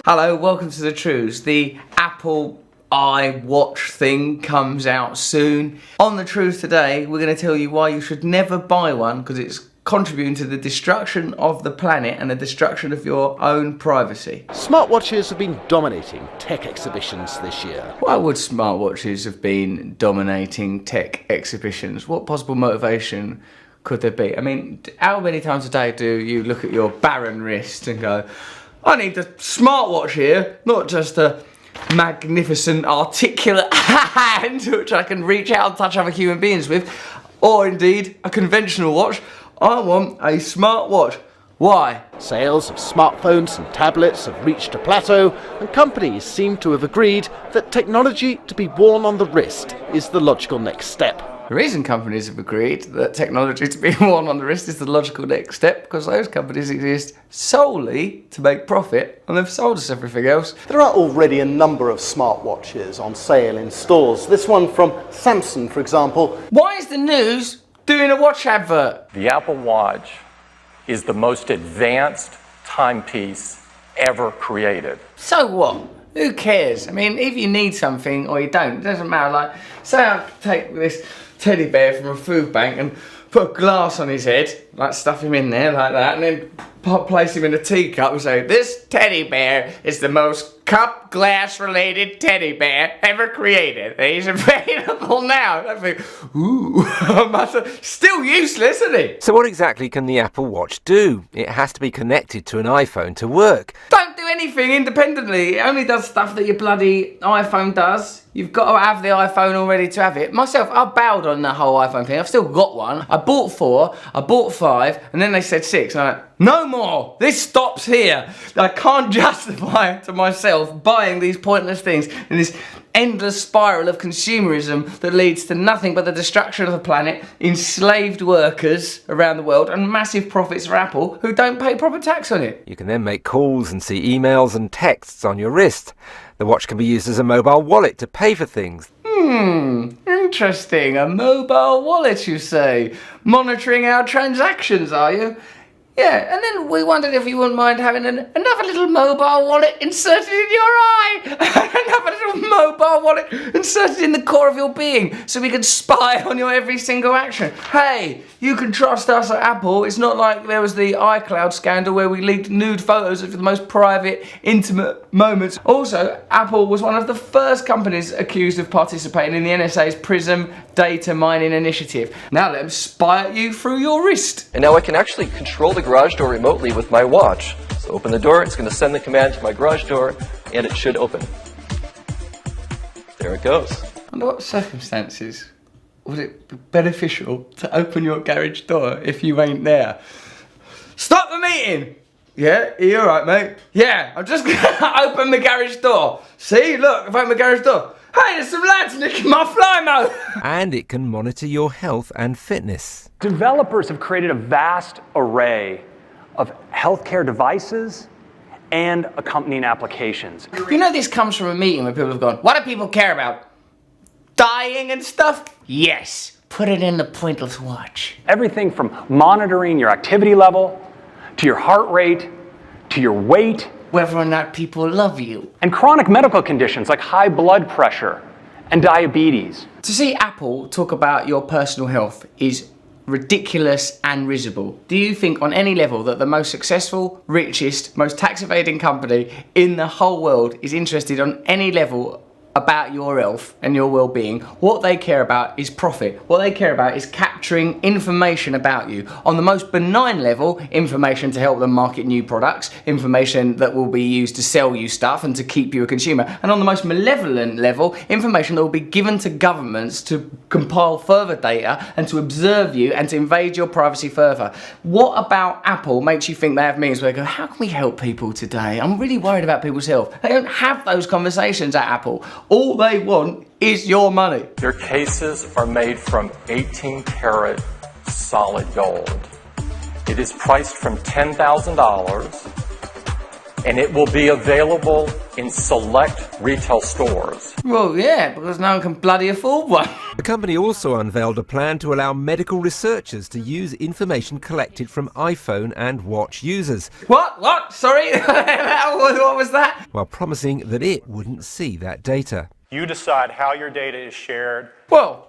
Hello, welcome to the Trews. The Apple iWatch thing comes out soon. On the Trews today, we're going to tell you why you should never buy one because it's contributing to the destruction of the planet and the destruction of your own privacy. Smartwatches have been dominating tech exhibitions this year. Why would smartwatches have been dominating tech exhibitions? What possible motivation could there be? I mean, how many times a day do you look at your barren wrist and go, I need a smartwatch here, not just a magnificent articulate hand which I can reach out and touch other human beings with, or indeed a conventional watch. I want a smartwatch. Why? Sales of smartphones and tablets have reached a plateau, and companies seem to have agreed that technology to be worn on the wrist is the logical next step. The reason companies have agreed that technology to be worn on the wrist is the logical next step because those companies exist solely to make profit and they've sold us everything else. There are already a number of smartwatches on sale in stores. This one from Samsung, for example. Why is the news doing a watch advert? The Apple Watch is the most advanced timepiece ever created. So what? Who cares? I mean, if you need something or you don't, it doesn't matter. Like, say I take this teddy bear from a food bank and put a glass on his head, like stuff him in there like that, and then place him in a teacup and say, this teddy bear is the most cup glass related teddy bear ever created. He's available now. I think, ooh, still useless, isn't he? So what exactly can the Apple Watch do? It has to be connected to an iPhone to work. Don't do anything independently. It only does stuff that your bloody iPhone does. You've got to have the iPhone already to have it. Myself, I bowed on the whole iPhone thing. I've still got one. I bought 4, I bought 5, and then they said 6. And I'm like, no more. This stops here. I can't justify to myself buying these pointless things in this endless spiral of consumerism that leads to nothing but the destruction of the planet, enslaved workers around the world, and massive profits for Apple who don't pay proper tax on it. You can then make calls and see emails and texts on your wrist. The watch can be used as a mobile wallet to pay for things. Interesting. A mobile wallet, you say? Monitoring our transactions, are you? Yeah, and then we wondered if you wouldn't mind having another little mobile wallet inserted in your eye. Another little mobile wallet inserted in the core of your being so we can spy on your every single action. Hey, you can trust us at Apple. It's not like there was the iCloud scandal where we leaked nude photos of the most private, intimate moments. Also, Apple was one of the first companies accused of participating in the NSA's PRISM data mining initiative. Now let them spy at you through your wrist. And now I can actually control the garage door remotely with my watch. So open the door, it's going to send the command to my garage door, and it should open. There it goes. Under what circumstances would it be beneficial to open your garage door if you ain't there? Stop the meeting! Yeah, are you alright, mate? Yeah, I'm just gonna open the garage door. See, look, I've opened the garage door. Hey, there's some lads nicking my Flymo! And it can monitor your health and fitness. Developers have created a vast array of healthcare devices and accompanying applications. You know this comes from a meeting where people have gone, what do people care about? Dying and stuff? Yes, put it in the pointless watch. Everything from monitoring your activity level, to your heart rate, to your weight, Whether or not people love you. and chronic medical conditions like high blood pressure and diabetes. To see Apple talk about your personal health is ridiculous and risible. Do you think on any level that the most successful, richest, most tax evading company in the whole world is interested on any level about your health and your well-being? What they care about is profit. What they care about is capturing information about you. On the most benign level, information to help them market new products, information that will be used to sell you stuff and to keep you a consumer. And on the most malevolent level, information that will be given to governments to compile further data and to observe you and to invade your privacy further. What about Apple makes you think they have meetings where they go, how can we help people today? I'm really worried about people's health. They don't have those conversations at Apple. All they want is your money. Their cases are made from 18-karat solid gold. It is priced from $10,000, and it will be available in select retail stores. Well, yeah, because no one can bloody afford one. The company also unveiled a plan to allow medical researchers to use information collected from iPhone and watch users. What? Sorry? What was that? While promising that it wouldn't see that data. You decide how your data is shared. Well,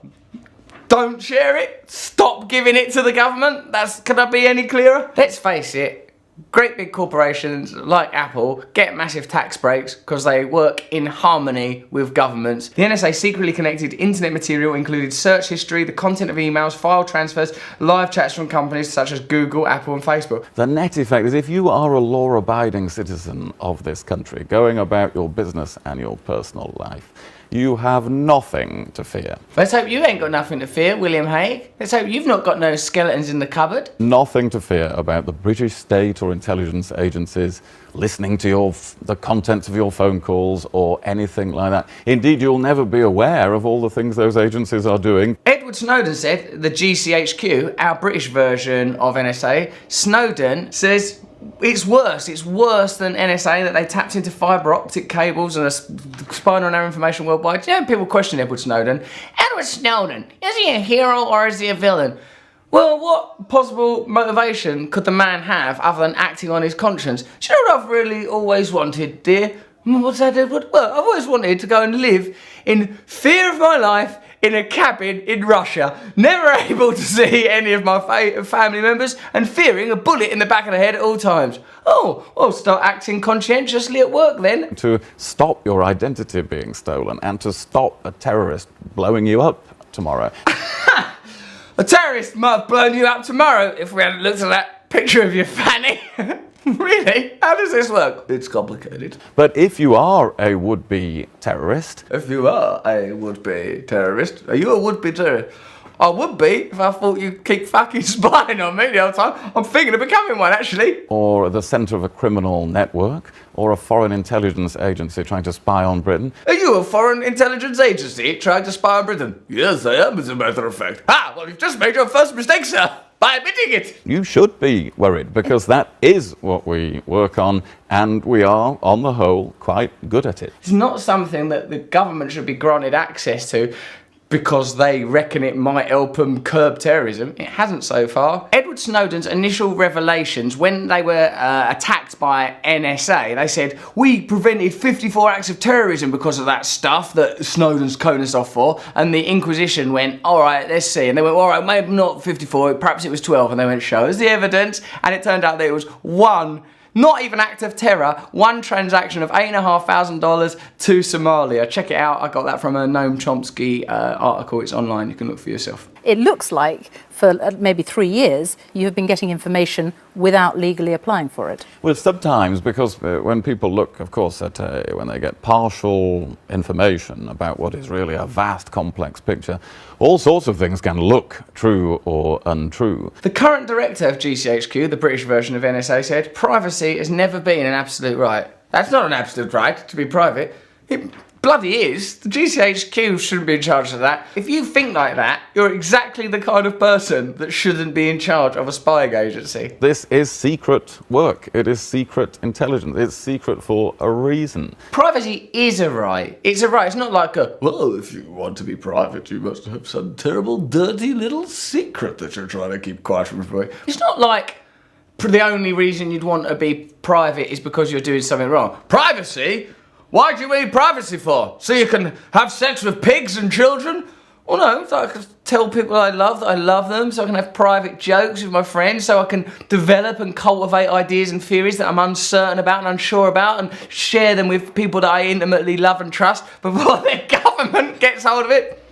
don't share it. Stop giving it to the government. Could I be any clearer? Let's face it. Great big corporations like Apple get massive tax breaks because they work in harmony with governments. The NSA secretly connected internet material included search history, the content of emails, file transfers, live chats from companies such as Google, Apple and Facebook. The net effect is if you are a law-abiding citizen of this country, going about your business and your personal life, you have nothing to fear. Let's hope you ain't got nothing to fear, William Hague. Let's hope you've not got no skeletons in the cupboard. Nothing to fear about the British state or intelligence agencies listening to the contents of your phone calls or anything like that. Indeed, you'll never be aware of all the things those agencies are doing. Edward Snowden said, the GCHQ, our British version of NSA, Snowden says it's worse than NSA, that they tapped into fibre optic cables and are spying on our information worldwide. You know, people question Edward Snowden. Edward Snowden, is he a hero or is he a villain? Well, what possible motivation could the man have other than acting on his conscience? Do you know what I've really always wanted, dear? What's that, Edward? Well, I've always wanted to go and live in fear of my life in a cabin in Russia, never able to see any of my family members and fearing a bullet in the back of the head at all times. Oh, well, start acting conscientiously at work then. To stop your identity being stolen and to stop a terrorist blowing you up tomorrow. A terrorist might have blown you up tomorrow if we hadn't looked at that picture of your fanny. Really? How does this work? It's complicated. But if you are a would-be terrorist... If you are a would-be terrorist, are you a would-be terrorist? I would be if I thought you'd keep fucking spying on me the whole time. I'm thinking of becoming one, actually. Or the centre of a criminal network, or a foreign intelligence agency trying to spy on Britain. Are you a foreign intelligence agency trying to spy on Britain? Yes, I am, as a matter of fact. Ah, well, you've just made your first mistake, sir, by admitting it. You should be worried, because that is what we work on, and we are, on the whole, quite good at it. It's not something that the government should be granted access to because they reckon it might help them curb terrorism. It hasn't so far. Edward Snowden's initial revelations, when they were attacked by NSA, they said, we prevented 54 acts of terrorism because of that stuff that Snowden's coding us off for. And the Inquisition went, all right, let's see. And they went, all right, maybe not 54, perhaps it was 12. And they went, show us the evidence. And it turned out that it was one, not even act of terror, one transaction of $8,500 to Somalia. Check it out. I got that from a Noam Chomsky article. It's online. You can look for yourself. It looks like for maybe 3 years you have been getting information without legally applying for it. Well, sometimes, because when people look, of course, at when they get partial information about what is really a vast, complex picture, all sorts of things can look true or untrue. The current director of GCHQ, the British version of NSA, said, privacy has never been an absolute right. That's not an absolute right to be private. It bloody is. The GCHQ shouldn't be in charge of that. If you think like that, you're exactly the kind of person that shouldn't be in charge of a spying agency. This is secret work. It is secret intelligence. It's secret for a reason. Privacy is a right. It's a right. It's not like a, well, if you want to be private, you must have some terrible, dirty little secret that you're trying to keep quiet from everybody. It's not like the only reason you'd want to be private is because you're doing something wrong. Privacy? Why do you need privacy for? So you can have sex with pigs and children? Well, no, so I can tell people I love that I love them, so I can have private jokes with my friends, so I can develop and cultivate ideas and theories that I'm uncertain about and unsure about and share them with people that I intimately love and trust before the government gets hold of it.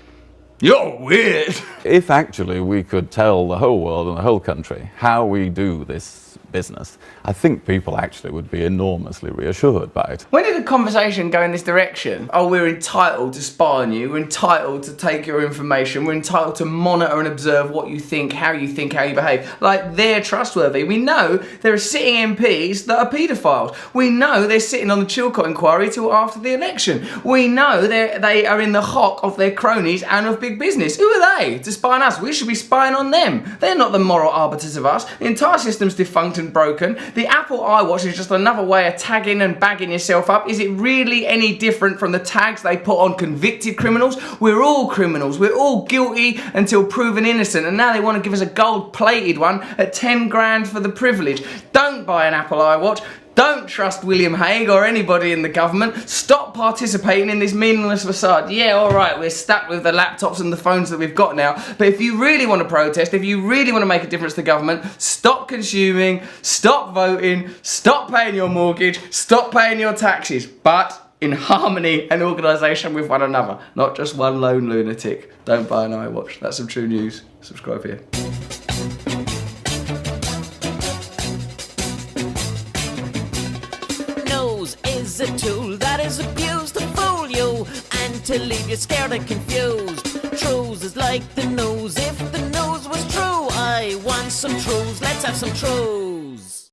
You're weird. If actually we could tell the whole world and the whole country how we do this business, I think people actually would be enormously reassured by it. When did the conversation go in this direction? Oh, we're entitled to spy on you, we're entitled to take your information, we're entitled to monitor and observe what you think, how you behave. Like, they're trustworthy. We know there are sitting MPs that are paedophiles. We know they're sitting on the Chilcot inquiry till after the election. We know they are in the hock of their cronies and of big business. Who are they to spy on us? We should be spying on them. They're not the moral arbiters of us. The entire system's defunct and and broken. The Apple iWatch is just another way of tagging and bagging yourself up. Is it really any different from the tags they put on convicted criminals? We're all criminals. We're all guilty until proven innocent, and now they want to give us a gold-plated one at 10 grand for the privilege. Don't buy an Apple iWatch. Don't trust William Hague or anybody in the government. Stop participating in this meaningless facade. Yeah, alright, we're stuck with the laptops and the phones that we've got now, but if you really want to protest, if you really want to make a difference to government, stop consuming, stop voting, stop paying your mortgage, stop paying your taxes, but in harmony and organisation with one another, not just one lone lunatic. Don't buy an iWatch. That's some true news. Subscribe here. Is a tool that is abused to fool you and to leave you scared and confused. Trews is like the news. If the news was true, I want some Trews. Let's have some Trews.